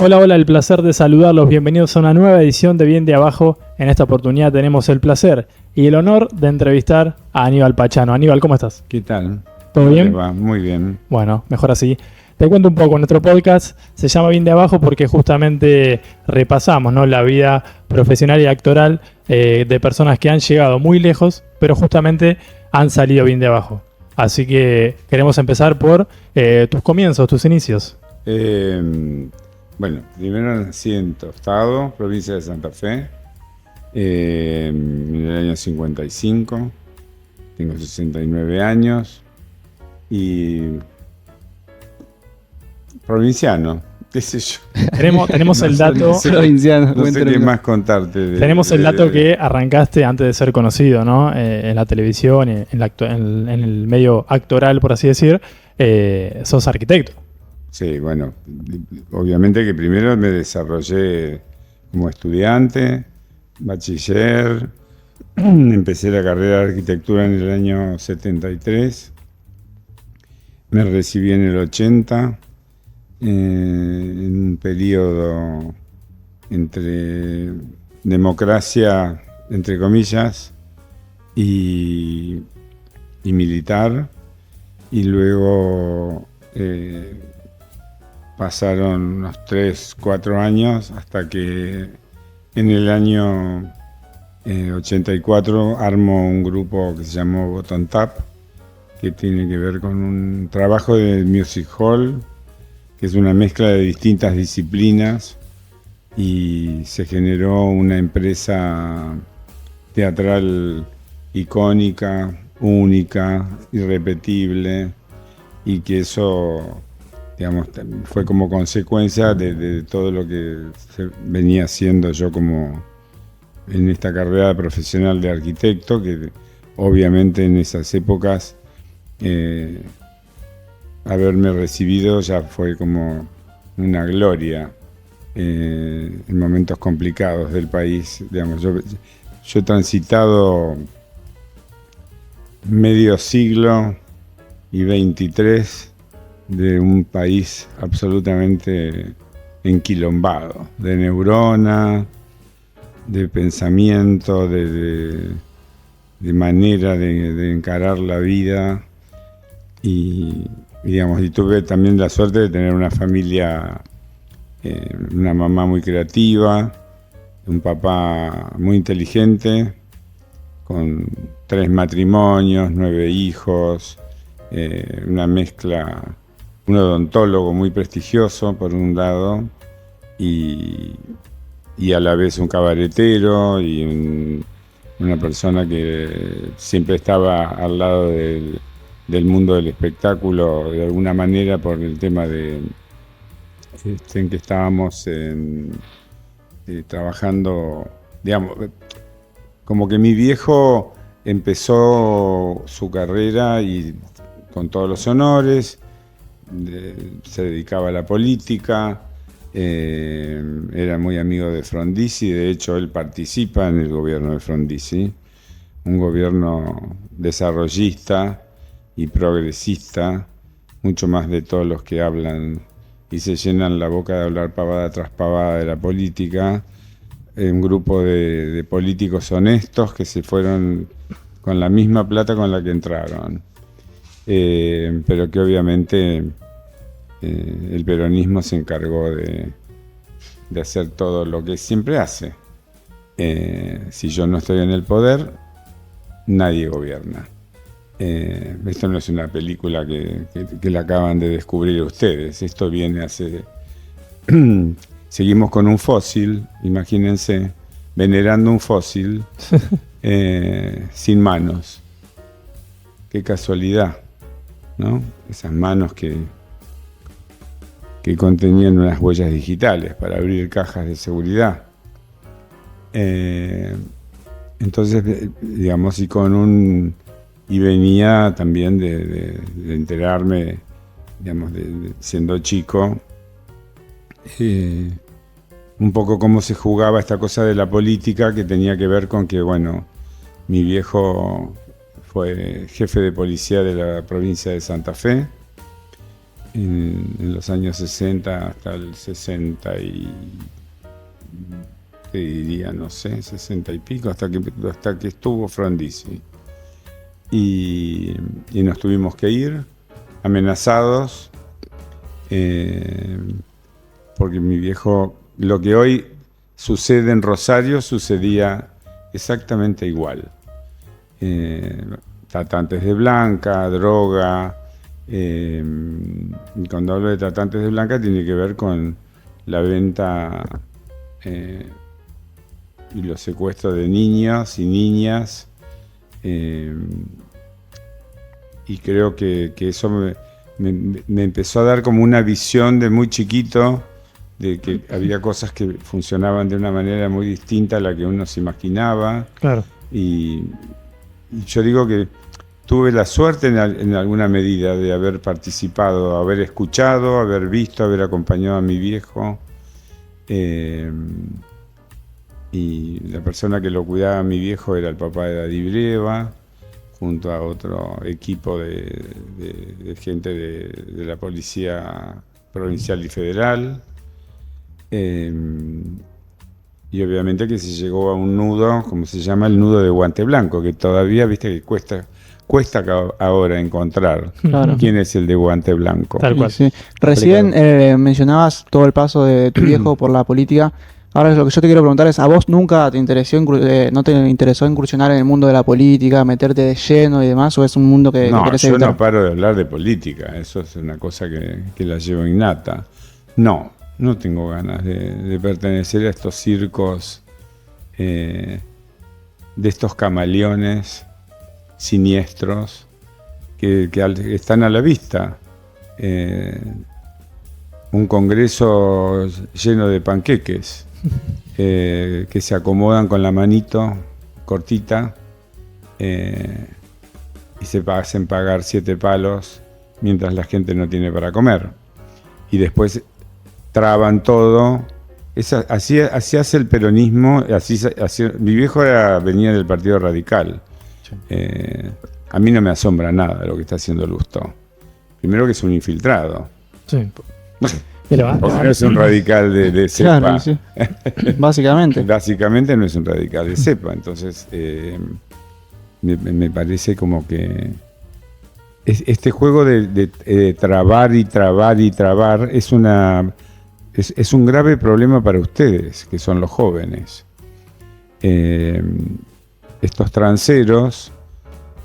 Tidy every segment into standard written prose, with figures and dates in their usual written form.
Hola, hola, el placer de saludarlos. Bienvenidos a una nueva edición de Bien de Abajo. En esta oportunidad tenemos el placer y el honor de entrevistar a Aníbal Pachano. Aníbal, ¿cómo estás? ¿Qué tal? ¿Todo bien? Va? Muy bien. Bueno, mejor así. Te cuento un poco, nuestro podcast se llama Bien de Abajo porque justamente repasamos, ¿no?, la vida profesional y actoral de personas que han llegado muy lejos, pero justamente han salido bien de abajo. Así que queremos empezar por tus comienzos, tus inicios. Bueno, primero nací en Tostado, provincia de Santa Fe, en el año 55. Tengo 69 años y provinciano, qué sé yo. Tenemos el dato. Provinciano, No sé qué más contarte. Tenemos el dato que arrancaste antes de ser conocido, ¿no? En la televisión, en el medio actoral, por así decir, sos arquitecto. Sí, bueno, obviamente que primero me desarrollé como estudiante, bachiller, empecé la carrera de arquitectura en el año 73, me recibí en el 80, en un periodo entre democracia, entre comillas, y militar, y luego pasaron unos 3, 4 años hasta que en el año 84 armo un grupo que se llamó Bottom Tap, que tiene que ver con un trabajo de music hall, que es una mezcla de distintas disciplinas, y se generó una empresa teatral icónica, única, irrepetible, y que eso, digamos, fue como consecuencia de todo lo que venía haciendo yo como en esta carrera profesional de arquitecto, que obviamente en esas épocas haberme recibido ya fue como una gloria en momentos complicados del país. Digamos, yo he transitado medio siglo y 23 de un país absolutamente enquilombado, de neurona, de pensamiento, de manera de encarar la vida, y digamos, y tuve también la suerte de tener una familia, una mamá muy creativa, un papá muy inteligente, con 3 matrimonios, 9 hijos, una mezcla, un odontólogo muy prestigioso por un lado, y a la vez un cabaretero y una persona que siempre estaba al lado del mundo del espectáculo de alguna manera, por el tema de en que estábamos trabajando, digamos, como que mi viejo empezó su carrera y con todos los honores, se dedicaba a la política, era muy amigo de Frondizi. De hecho él participa en el gobierno de Frondizi, un gobierno desarrollista y progresista, mucho más de todos los que hablan y se llenan la boca de hablar pavada tras pavada de la política. Un grupo de políticos honestos que se fueron con la misma plata con la que entraron, pero que obviamente el peronismo se encargó de hacer todo lo que siempre hace. Si yo no estoy en el poder, nadie gobierna. Esto no es una película que la acaban de descubrir ustedes. Esto viene hace... Seguimos con un fósil, imagínense, venerando un fósil sin manos. Qué casualidad, ¿no? Esas manos que contenían unas huellas digitales para abrir cajas de seguridad. Entonces, digamos, y venía también de enterarme, digamos, siendo chico, un poco cómo se jugaba esta cosa de la política, que tenía que ver con que, bueno, mi viejo fue jefe de policía de la provincia de Santa Fe, en los años 60 hasta el 60 y te diría, no sé, 60 y pico, hasta que estuvo Frondizi. Y nos tuvimos que ir, amenazados, porque mi viejo, lo que hoy sucede en Rosario, sucedía exactamente igual. Tratantes de blanca, droga. Y cuando hablo de tratantes de blanca tiene que ver con la venta y los secuestros de niños y niñas. Y creo que eso me empezó a dar como una visión de muy chiquito de que había cosas que funcionaban de una manera muy distinta a la que uno se imaginaba. Claro. Y yo digo que tuve la suerte en alguna medida de haber participado, haber escuchado, haber visto, haber acompañado a mi viejo. Y la persona que lo cuidaba a mi viejo era el papá de Daddy Breva, junto a otro equipo de gente de la policía provincial y federal. Y obviamente que se llegó a un nudo, como se llama, el nudo de Guante Blanco, que todavía, viste, que cuesta ahora encontrar quién es el de Guante Blanco. Tal cual. Sí. Recién mencionabas todo el paso de tu viejo por la política. Ahora lo que yo te quiero preguntar es, ¿a vos nunca te interesó, no te interesó incursionar en el mundo de la política, meterte de lleno y demás, o es un mundo que No, querés yo evitar? no paro de hablar de política, eso es una cosa que la llevo innata. No tengo ganas de pertenecer a estos circos, de estos camaleones siniestros que están a la vista. Un congreso lleno de panqueques que se acomodan con la manito cortita y se hacen pagar 7 palos mientras la gente no tiene para comer. Y después traban todo. Así hace el peronismo. Mi viejo venía del Partido Radical. A mí no me asombra nada lo que está haciendo Lustó. Primero que es un infiltrado. Sí. Pero, Porque no es un radical de cepa. Claro, sí. Básicamente. Básicamente no es un radical de cepa. Entonces me parece como que este juego de trabar y trabar y trabar es un grave problema para ustedes, que son los jóvenes. Estos transeros,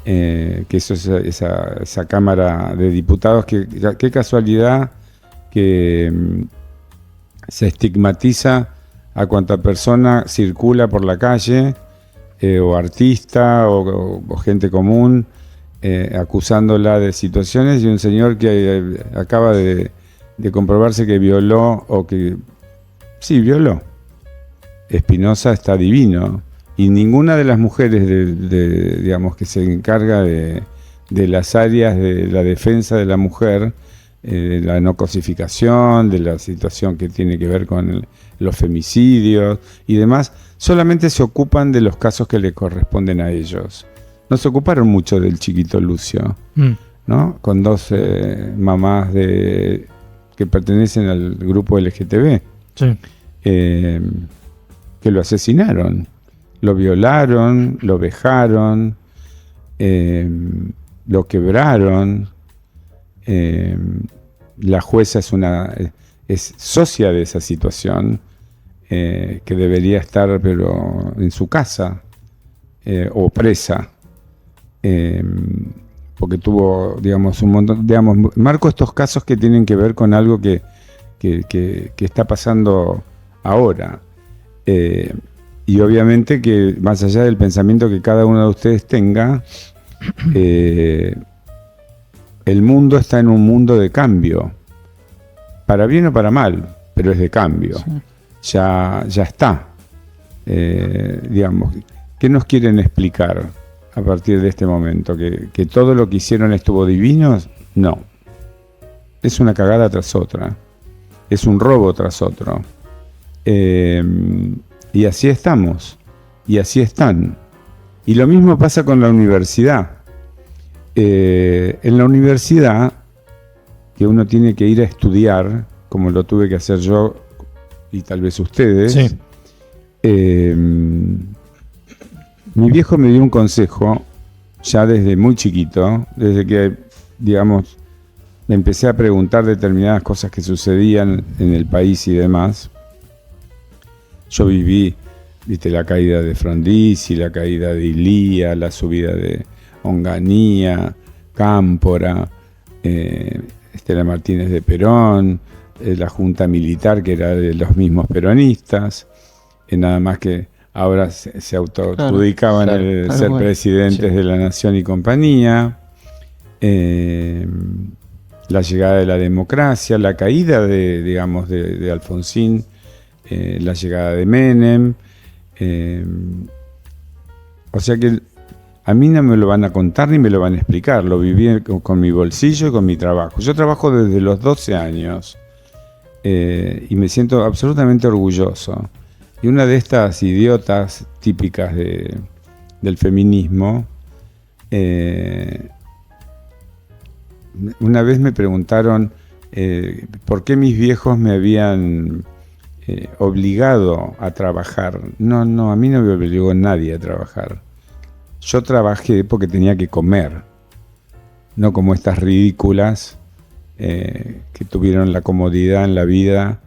que eso es esa Cámara de Diputados, qué casualidad que se estigmatiza a cuanta persona circula por la calle, o artista, o gente común, acusándola de situaciones, y un señor que acaba de comprobarse que violó, violó. Espinosa está divino, y ninguna de las mujeres digamos, que se encarga de las áreas de la defensa de la mujer, de la no cosificación, de la situación que tiene que ver con los femicidios y demás, solamente se ocupan de los casos que le corresponden a ellos. No se ocuparon mucho del chiquito Lucio, ¿no? Con 2 mamás que pertenecen al grupo LGTB, sí. Que lo asesinaron, lo violaron, lo vejaron, lo quebraron. La jueza es socia de esa situación, que debería estar pero en su casa, o presa, porque tuvo, digamos, un montón, digamos, marco estos casos que tienen que ver con algo que está pasando ahora, y obviamente que más allá del pensamiento que cada uno de ustedes tenga, el mundo está en un mundo de cambio, para bien o para mal, pero es de cambio. Sí. Ya está. Digamos, ¿qué nos quieren explicar a partir de este momento? ¿Que todo lo que hicieron estuvo divino? No. Es una cagada tras otra. Es un robo tras otro. Y así estamos. Y así están. Y lo mismo pasa con la universidad. En la universidad, que uno tiene que ir a estudiar, como lo tuve que hacer yo y tal vez ustedes. Sí. Mi viejo me dio un consejo ya desde muy chiquito, desde que, digamos, me empecé a preguntar determinadas cosas que sucedían en el país y demás. Yo viví, viste, la caída de Frondizi, la caída de Ilía, la subida de Onganía, Cámpora, Estela Martínez de Perón, la junta militar que era de los mismos peronistas, nada más que ahora se autoadjudicaban claro, ser bueno. presidentes de la nación y compañía, la llegada de la democracia, la caída de Alfonsín, la llegada de Menem, o sea que a mí no me lo van a contar ni me lo van a explicar, lo viví con mi bolsillo y con mi trabajo. Yo trabajo desde los 12 años y me siento absolutamente orgulloso. Y una de estas idiotas típicas del feminismo, una vez me preguntaron por qué mis viejos me habían obligado a trabajar. No, a mí no me obligó nadie a trabajar. Yo trabajé porque tenía que comer, no como estas ridículas que tuvieron la comodidad en la vida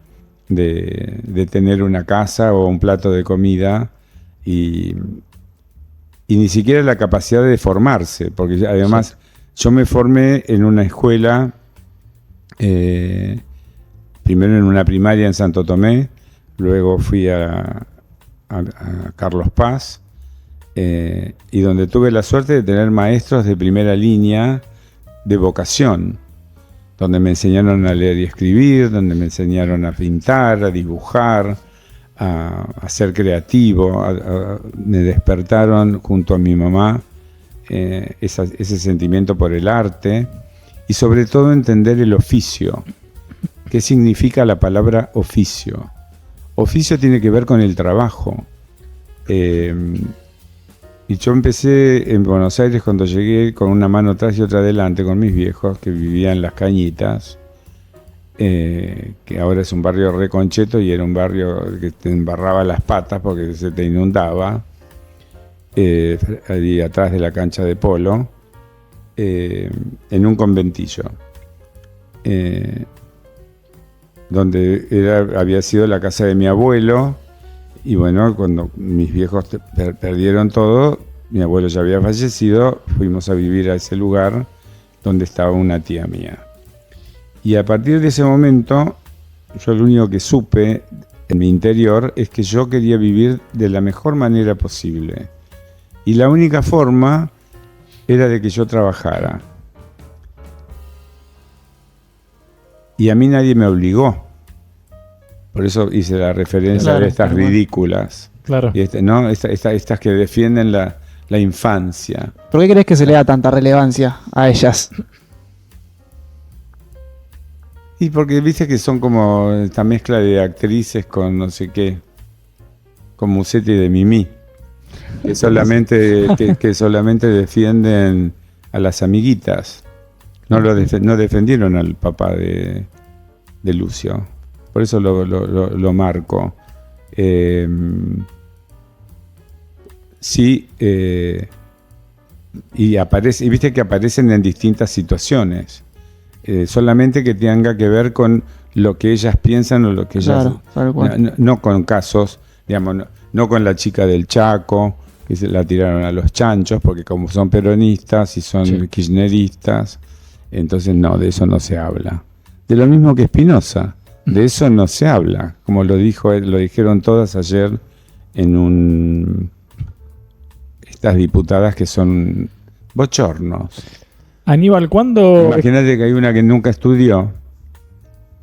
de tener una casa o un plato de comida y ni siquiera la capacidad de formarse, porque además yo me formé en una escuela, primero en una primaria en Santo Tomé, luego fui a Carlos Paz, y donde tuve la suerte de tener maestros de primera línea de vocación, donde me enseñaron a leer y escribir, donde me enseñaron a pintar, a dibujar, a ser creativo, me despertaron junto a mi mamá ese sentimiento por el arte y sobre todo entender el oficio. ¿Qué significa la palabra oficio? Oficio tiene que ver con el trabajo. Y yo empecé en Buenos Aires cuando llegué con una mano atrás y otra adelante con mis viejos que vivían en Las Cañitas, que ahora es un barrio reconcheto y era un barrio que te embarraba las patas porque se te inundaba, ahí atrás de la cancha de polo, en un conventillo, donde había sido la casa de mi abuelo. Y bueno, cuando mis viejos perdieron todo, mi abuelo ya había fallecido, fuimos a vivir a ese lugar donde estaba una tía mía. Y a partir de ese momento, yo lo único que supe en mi interior es que yo quería vivir de la mejor manera posible. Y la única forma era de que yo trabajara. Y a mí nadie me obligó. Por eso hice la referencia de estas ridículas. Claro. Y estas que defienden la infancia. ¿Por qué crees que se le da tanta relevancia a ellas? Y porque viste que son como esta mezcla de actrices con no sé qué, con Musetti y de Mimí, que solamente defienden a las amiguitas. No defendieron al papá de Lucio. Por eso lo marco. Sí, y viste que aparecen en distintas situaciones. Solamente que tenga que ver con lo que ellas piensan o lo que ellas... No con casos, digamos, no con la chica del Chaco, que se la tiraron a los chanchos, porque como son peronistas y son kirchneristas, entonces no, de eso no se habla. De lo mismo que Espinosa. De eso no se habla, como lo dijeron todas ayer en estas diputadas que son bochornos. Aníbal, ¿cuándo? Imagínate que hay una que nunca estudió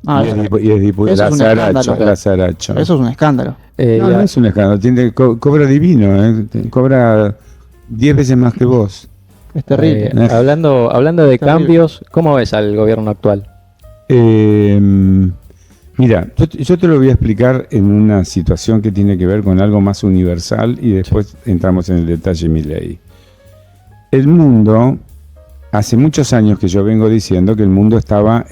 y es diputada, la Saracho. Eso es un escándalo. No es un escándalo, cobra divino, cobra 10 veces más que vos. Es terrible. Hablando de cambios, ¿cómo ves al gobierno actual? Mira, yo te lo voy a explicar en una situación que tiene que ver con algo más universal y después entramos en el detalle Milei. El mundo hace muchos años que yo vengo diciendo que el mundo estaba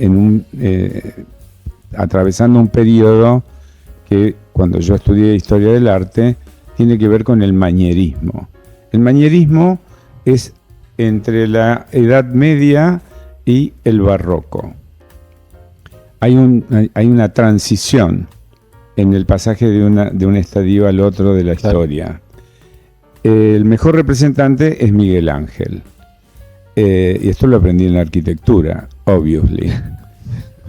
atravesando un periodo que, cuando yo estudié historia del arte, tiene que ver con el manierismo. El manierismo es entre la Edad Media y el Barroco. Hay una transición en el pasaje de un estadio al otro de la historia. El mejor representante es Miguel Ángel. Y esto lo aprendí en la arquitectura, obviously.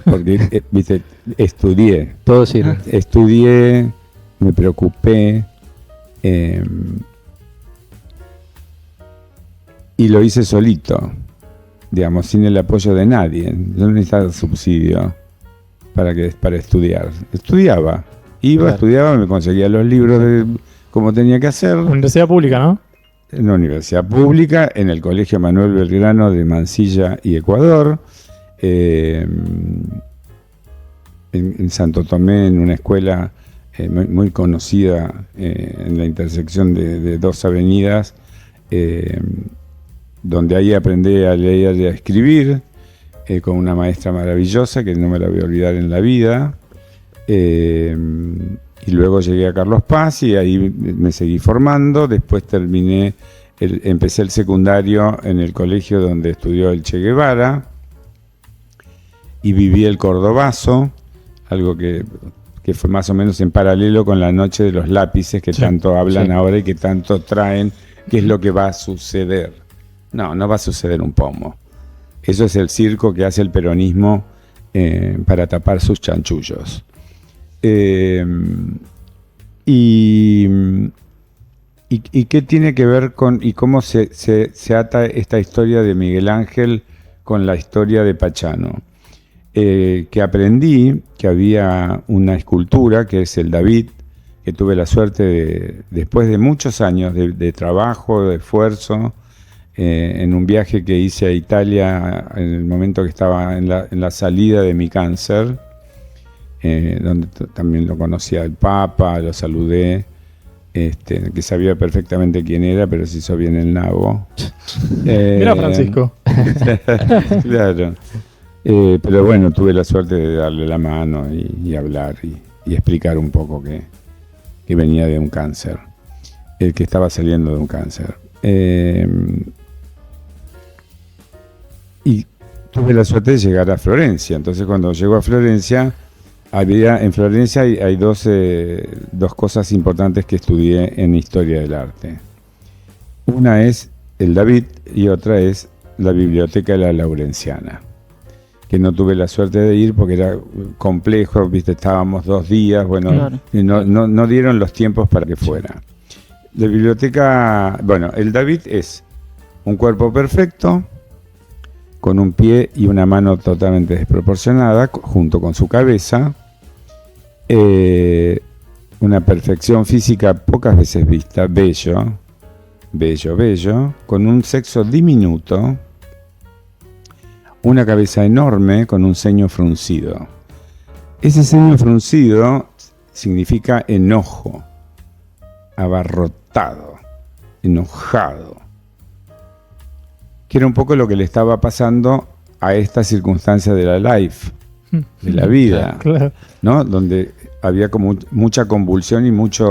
Porque, viste, estudié. Todo sirve. Estudié, me preocupé. Y lo hice solito, digamos, sin el apoyo de nadie. Yo no necesitaba subsidio para estudiar. Estudiaba, estudiaba, me conseguía los libros como tenía que hacer. Universidad pública, ¿no? En la universidad pública, en el Colegio Manuel Belgrano de Mansilla y Ecuador, en Santo Tomé, en una escuela muy conocida en la intersección de dos avenidas, donde ahí aprendí a leer y a escribir, con una maestra maravillosa que no me la voy a olvidar en la vida. Y luego llegué a Carlos Paz y ahí me seguí formando. Después empecé el secundario en el colegio donde estudió el Che Guevara y viví el Cordobazo, algo que fue más o menos en paralelo con la noche de los lápices que tanto hablan ahora y que tanto traen, qué es lo que va a suceder. No va a suceder un pomo. Eso es el circo que hace el peronismo para tapar sus chanchullos. ¿Y qué tiene que ver y cómo se ata esta historia de Miguel Ángel con la historia de Pachano? Que aprendí que había una escultura que es el David, que tuve la suerte después de muchos años de trabajo, de esfuerzo, en un viaje que hice a Italia en el momento que estaba en la salida de mi cáncer, donde también lo conocía el Papa, lo saludé, que sabía perfectamente quién era, pero se hizo bien el nabo. Mira, Francisco. Claro. Pero bueno, tuve la suerte de darle la mano y hablar y explicar un poco que venía de un cáncer, que estaba saliendo de un cáncer. Y tuve la suerte de llegar a Florencia. Entonces, cuando llego a Florencia, en Florencia hay dos cosas importantes que estudié en Historia del Arte. Una es el David y otra es la Biblioteca de la Laurenciana, que no tuve la suerte de ir porque era complejo, viste, estábamos 2 días, bueno, claro. Y no dieron los tiempos para que fuera. La biblioteca, bueno, el David es un cuerpo perfecto, con un pie y una mano totalmente desproporcionada, junto con su cabeza, una perfección física pocas veces vista, bello, con un sexo diminuto, una cabeza enorme con un ceño fruncido. Ese ceño fruncido significa enojo, abarrotado, enojado, que era un poco lo que le estaba pasando a esta circunstancia de la life, de la vida, claro. ¿No? Donde había como mucha convulsión y mucha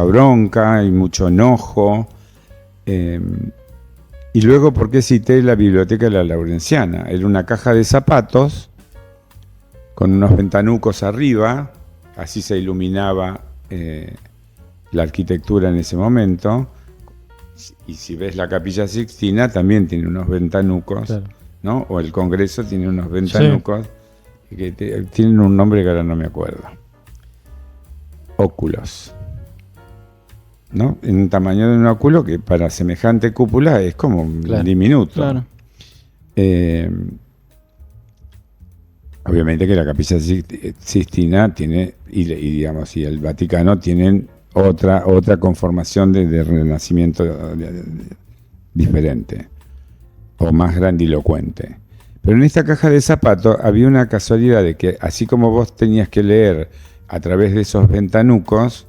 bronca y mucho enojo. Y luego, ¿por qué cité la Biblioteca de la Laurenciana? Era una caja de zapatos con unos ventanucos arriba, así se iluminaba la arquitectura en ese momento. Y si ves la Capilla Sixtina, también tiene unos ventanucos, claro. ¿No? O el Congreso tiene unos ventanucos, sí, que tienen un nombre que ahora no me acuerdo. Óculos, ¿no? En un tamaño de un óculo que para semejante cúpula es como claro. Diminuto. Claro. Obviamente que la Capilla Sixtina tiene, y el Vaticano tienen otra conformación de renacimiento diferente o más grandilocuente. Pero en esta caja de zapatos había una casualidad de que, así como vos tenías que leer a través de esos ventanucos,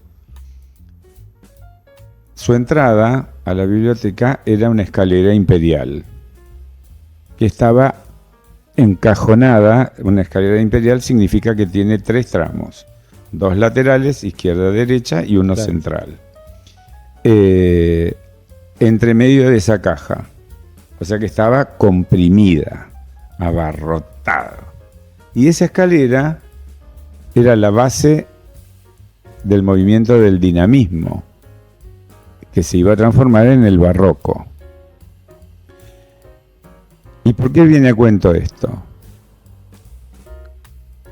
su entrada a la biblioteca era una escalera imperial. que estaba encajonada. Una escalera imperial significa que tiene 3 tramos, 2 laterales, izquierda, derecha, y uno Claro. central. Entre medio de esa caja. O sea que estaba comprimida, abarrotada. Y esa escalera era la base del movimiento del dinamismo, que se iba a transformar en el barroco. ¿Y por qué viene a cuento esto?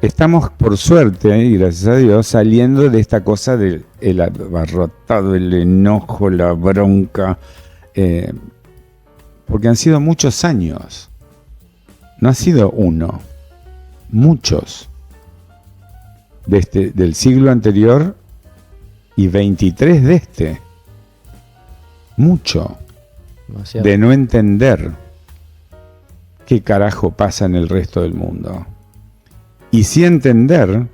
Estamos, por suerte, y gracias a Dios, saliendo de esta cosa del abarrotado, el enojo, la bronca, porque han sido muchos años. No ha sido uno, muchos. Del siglo anterior y 23 de este. Mucho. Demasiado. De no entender qué carajo pasa en el resto del mundo. Y sí entender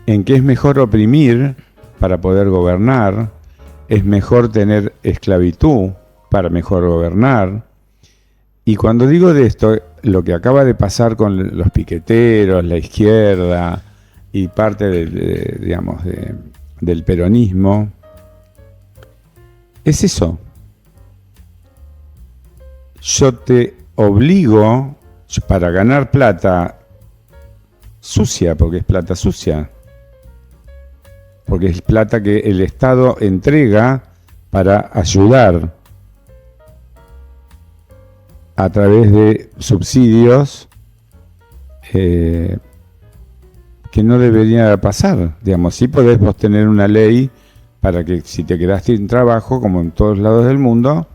en que es mejor oprimir para poder gobernar, es mejor tener esclavitud para mejor gobernar. Y cuando digo de esto, lo que acaba de pasar con los piqueteros, la izquierda y parte del peronismo, es eso. Yo te obligo, para ganar plata sucia, porque es plata sucia, porque es plata que el Estado entrega para ayudar a través de subsidios que no debería pasar. Digamos, sí podés vos tener una ley para que si te quedaste sin trabajo, como en todos lados del mundo,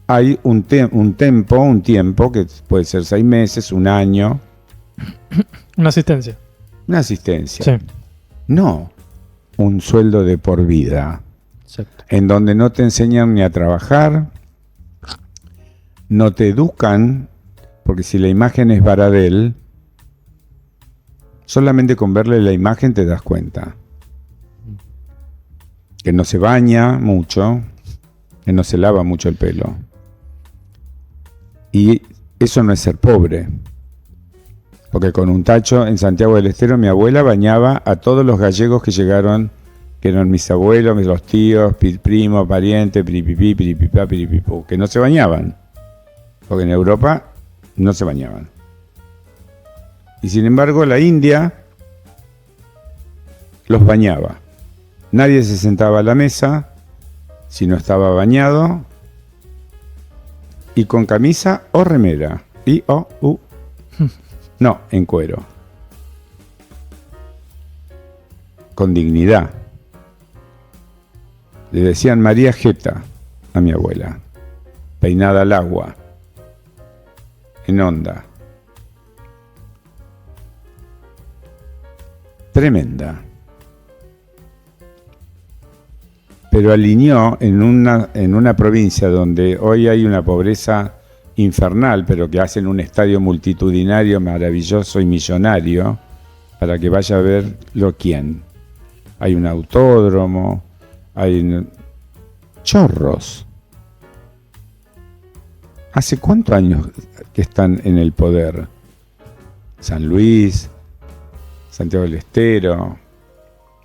hay un tiempo que puede ser 6 meses, 1 año. Una asistencia. Una asistencia. Sí. No un sueldo de por vida, Exacto. en donde no te enseñan ni a trabajar, no te educan, porque si la imagen es Baradel, solamente con verle la imagen te das cuenta. Que no se baña mucho, que no se lava mucho el pelo. Y eso no es ser pobre. Porque con un tacho en Santiago del Estero mi abuela bañaba a todos los gallegos que llegaron, que eran mis abuelos, los tíos, primos, parientes, piripipí, piripipá, piripipú, que no se bañaban. Porque en Europa no se bañaban. Y sin embargo la India los bañaba. Nadie se sentaba a la mesa si no estaba bañado y con camisa o remera. No, en cuero. Con dignidad. Le decían María Jeta a mi abuela. Peinada al agua. En onda. Tremenda. Pero alineó en una provincia donde hoy hay una pobreza infernal, pero que hacen un estadio multitudinario maravilloso y millonario para que vaya a verlo quién. Hay un autódromo, hay chorros. ¿Hace cuántos años que están en el poder? San Luis, Santiago del Estero,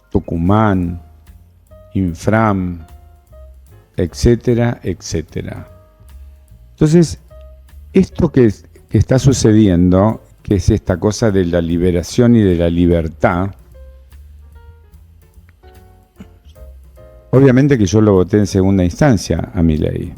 Tucumán, Infram, etcétera, etcétera. Entonces, esto que está sucediendo, que es esta cosa de la liberación y de la libertad, obviamente que yo lo voté en segunda instancia a Milei.